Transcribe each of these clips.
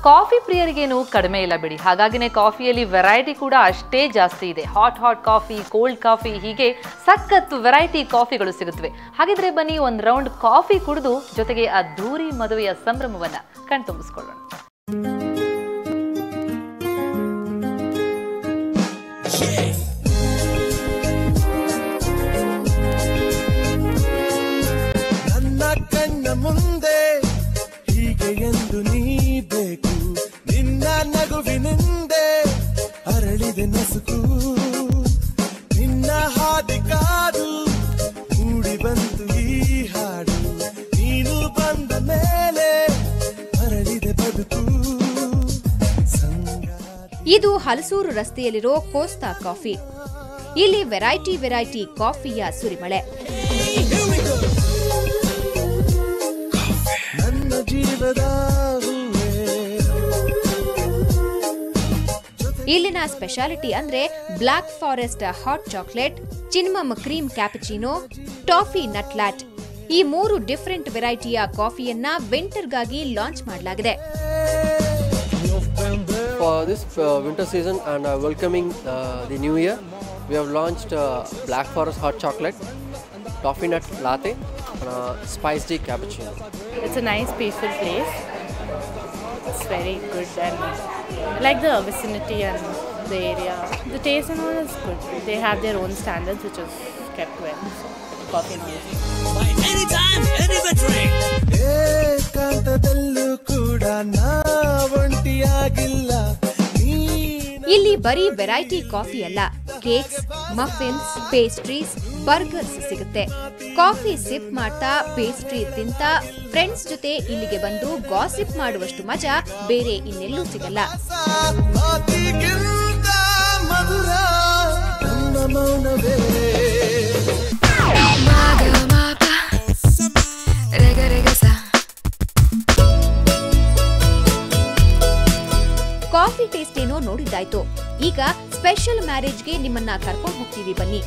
Coffee ಪ್ರಿಯರಿಗೇನು ಕಡಿಮೆ ಇಲ್ಲ ಬಿಡಿ. ಹಾಗಾಗಿನೇ ಕಾಫಿಯಲ್ಲಿ ವೆರೈಟಿ ಕೂಡ ಅಷ್ಟೇ ಜಾಸ್ತಿ ಇದೆ. ಹಾಟ್ ಕಾಫಿ, ಕೋಲ್ಡ್ ಕಾಫಿ, ಹೀಗೆ ಸಖತ್ ವೆರೈಟಿ ಕಾಫಿಗಳು ಸಿಗುತ್ತವೆ. ಹಾಗಿದ್ರೆ ಬನ್ನಿ ಒಂದು ರೌಂಡ್ ಕಾಫಿ ಕುಡಿದು ಜೊತೆಗೆ ಅದ್ದೂರಿ ಮದುವೆಯ ಸಂಭ್ರಮವನ್ನ ಕಣ್ತುಂಬಿಸ್ಕೊಳ್ಳೋಣ. ಮುಂದೆ ಹೀಗೆ ಎಂದು ನೀ ಬೇಕು, ನಿನ್ನ ನಗುವಿನಿಂದೆ ಅರಳಿದೆ ನಸುಕು, ನಿನ್ನ ಹಾದಿ ಕಾದು ಮೂಡಿ ಬಂತು ಈ ಹಾಡು, ನೀನು ಬಂದ ಮೇಲೆ ಅರಳಿದೆ ಬದುಕು. ಇದು ಹಲಸೂರು ರಸ್ತೆಯಲ್ಲಿರೋ ಕೋಸ್ತಾ ಕಾಫಿ. ಇಲ್ಲಿ ವೆರೈಟಿ ಕಾಫಿಯ ಸುರಿಮಳೆ. ಇಲ್ಲಿನ ಸ್ಪೆಷಾಲಿಟಿ ಅಂದ್ರೆ black forest hot chocolate, cinnamon cream cappuccino, toffee nut latte. ಈ 3 ಡಿಫರೆಂಟ್ ವೆರೈಟಿಯ ಕಾಫಿಯನ್ನ ವಿಂಟರ್ಗಾಗಿ ಲಾಂಚ್ ಮಾಡಲಾಗಿದೆ. For this winter season and welcoming the new year, we have launched Black Forest Hot Chocolate, Toffee Nut Latte, Spiced Tea Cappuccino. It's a nice peaceful place. It's very good and I like the vicinity and the area. The taste and all is good. They have their own standards which is kept well. So, coffee and all. By anytime, anywhere drink. ಏಕಾಂತದಲ್ಲೂ ಕೂಡ ನಾ ಒಂಟಿಯಾಗಿಲ್ಲ. ಇಲ್ಲಿ ಬರೀ variety coffee ಅಲ್ಲ, cakes, muffins, pastries, burgers ಸಿಗುತ್ತೆ. Coffee SIP ಮಾಡ್ತಾ, pastry ತಿಂತ friends ಜೊತೆ ಇಲ್ಲಿಗೆ ಬಂದು ಗಾಸಿಪ್ ಮಾಡುವಷ್ಟು ಮಜಾ ಬೇರೆ ಇನ್ನೆಲ್ಲೂ ಸಿಗಲ್ಲ. ಕಾಫಿ ಟೇಸ್ಟ್ ಏನೋ ನೋಡಿದ್ದಾಯ್ತು. ಈಗ ಸ್ಪೆಷಲ್ ಮ್ಯಾರೇಜ್ಗೆ ನಿಮ್ಮನ್ನ ಕರ್ಕೊಂಡು ಹೋಗ್ತೀವಿ ಬನ್ನಿ.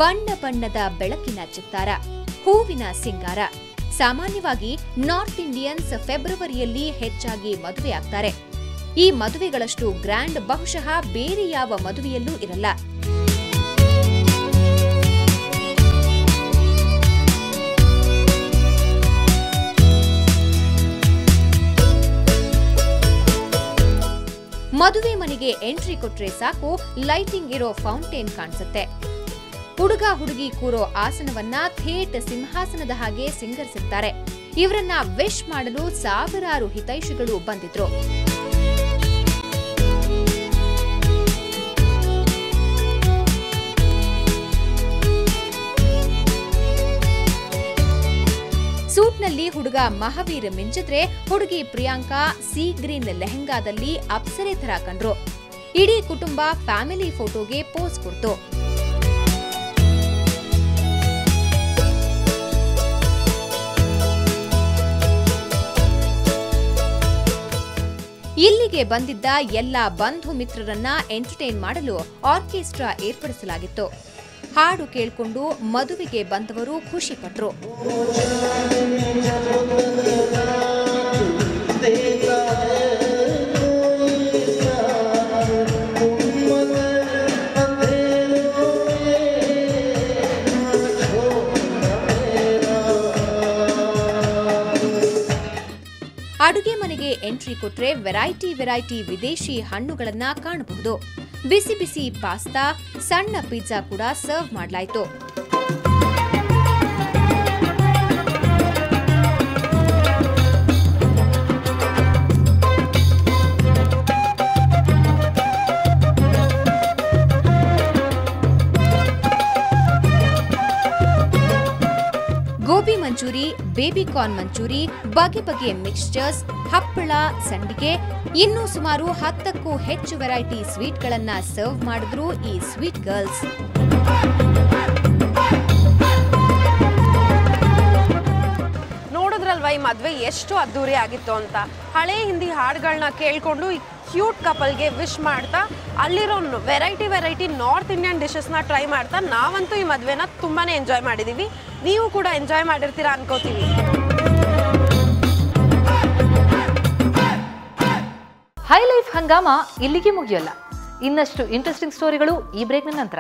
ಬಣ್ಣ ಬಣ್ಣದ ಬೆಳಕಿನ ಚಿತ್ತಾರ, ಹೂವಿನ ಸಿಂಗಾರ. ಸಾಮಾನ್ಯವಾಗಿ ನಾರ್ತ್ ಇಂಡಿಯನ್ಸ್ ಫೆಬ್ರವರಿಯಲ್ಲಿ ಹೆಚ್ಚಾಗಿ ಮದುವೆ ಆಗ್ತಾರೆ. ಈ ಮದುವೆಗಳಷ್ಟು ಗ್ರ್ಯಾಂಡ್ ಬಹುಶಃ ಬೇರೆ ಯಾವ ಮದುವೆಯಲ್ಲೂ ಇರಲ್ಲ. ಮದುವೆ ಮನೆಗೆ ಎಂಟ್ರಿ ಕೊಟ್ರೆ ಸಾಕು, ಲೈಟಿಂಗ್ ಇರೋ ಫೌಂಟೇನ್ ಕಾಣಿಸುತ್ತೆ. ಹುಡುಗ ಹುಡುಗಿ ಕೂರೋ ಆಸನವನ್ನ ಥೇಟ್ ಸಿಂಹಾಸನದ ಹಾಗೆ ಸಿಂಗರಿಸಿರ್ತಾರೆ. ಇವರನ್ನ ವಿಶ್ ಮಾಡಲು ಸಾವಿರಾರು ಹಿತೈಷಿಗಳು ಬಂದಿದ್ರು. ಸೂಟ್ನಲ್ಲಿ ಹುಡುಗ ಮಹಾವೀರ್ ಮಿಂಚಿದ್ರೆ, ಹುಡುಗಿ ಪ್ರಿಯಾಂಕಾ ಸೀ ಗ್ರೀನ್ ಲೆಹಂಗಾದಲ್ಲಿ ಅಪ್ಸರೆ ಥರ ಕಂಡ್ರು. ಇಡೀ ಕುಟುಂಬ ಫ್ಯಾಮಿಲಿ ಫೋಟೋಗೆ ಪೋಸ್ ಕೊಡ್ತು. ಇಲ್ಲಿಗೆ ಬಂದಿದ್ದ ಎಲ್ಲ ಬಂಧು ಮಿತ್ರರನ್ನ ಎಂಟರ್ಟೈನ್ ಮಾಡಲು ಆರ್ಕೆಸ್ಟ್ರಾ ಏರ್ಪಡಿಸಲಾಗಿತ್ತು. ಹಾಡು ಕೇಳಿಕೊಂಡು ಮದುವೆಗೆ ಬಂದವರು ಖುಷಿ ಪಟ್ರು. ಅಡುಗೆ ಮನೆಗೆ ಎಂಟ್ರಿ ಕೊಟ್ರೆ ವೆರೈಟಿ ವಿದೇಶಿ ಹಣ್ಣುಗಳನ್ನ ಕಾಣಬಹುದು. ಬಿಸಿ ಬಿಸಿ ಪಾಸ್ತಾ, ಸಣ್ಣ ಪಿಜ್ಜಾ ಕೂಡ ಸರ್ವ್ ಮಾಡಲಾಯಿತು. ಗೋಬಿ ಮಂಚೂರಿ, ಬೇಬಿ ಕಾರ್ನ್ ಮಂಚೂರಿ, ಬಗೆ ಬಗೆಯ ಮಿಕ್ಸ್ಚರ್ಸ್, ಹಪ್ಪಳ, ಸಂಡಿಗೆ, ಇನ್ನೂ ಸುಮಾರು 10ಕ್ಕೂ ಹೆಚ್ಚು ವೆರೈಟಿ ಸ್ವೀಟ್ಗಳನ್ನ ಸರ್ವ್ ಮಾಡಿದ್ರು ಈ ಸ್ವೀಟ್ ಗರ್ಲ್ಸ್. ನೋಡಿದ್ರಲ್ವಾ ಈ ಮದುವೆ ಎಷ್ಟು ಅದ್ದೂರಿ ಆಗಿತ್ತು ಅಂತ. ಹಳೆ ಹಿಂದಿ ಹಾಡುಗಳನ್ನ ಕೇಳಿಕೊಂಡು ಈ ಕ್ಯೂಟ್ ಕಪಲ್ಗೆ ವಿಶ್ ಮಾಡ್ತಾ ಅಲ್ಲಿರೋ ವೆರೈಟಿ ನಾರ್ತ್ ಇಂಡಿಯನ್ ಡಿಶಸ್ನ ಟ್ರೈ ಮಾಡ್ತಾ ನಾವಂತೂ ಈ ಮದುವೆನ ತುಂಬಾ ಎಂಜಾಯ್ ಮಾಡಿದ್ದೀವಿ. ನೀವು ಕೂಡ ಎಂಜಾಯ್ ಮಾಡಿರ್ತೀರಾ ಅನ್ಕೋತೀವಿ. ಹೈ ಲೈಫ್ ಹಂಗಾಮ ಇಲ್ಲಿಗೆ ಮುಗಿಯಲ್ಲ. ಇನ್ನಷ್ಟು ಇಂಟ್ರೆಸ್ಟಿಂಗ್ ಸ್ಟೋರಿಗಳು ಈ ಬ್ರೇಕ್ನ ನಂತರ.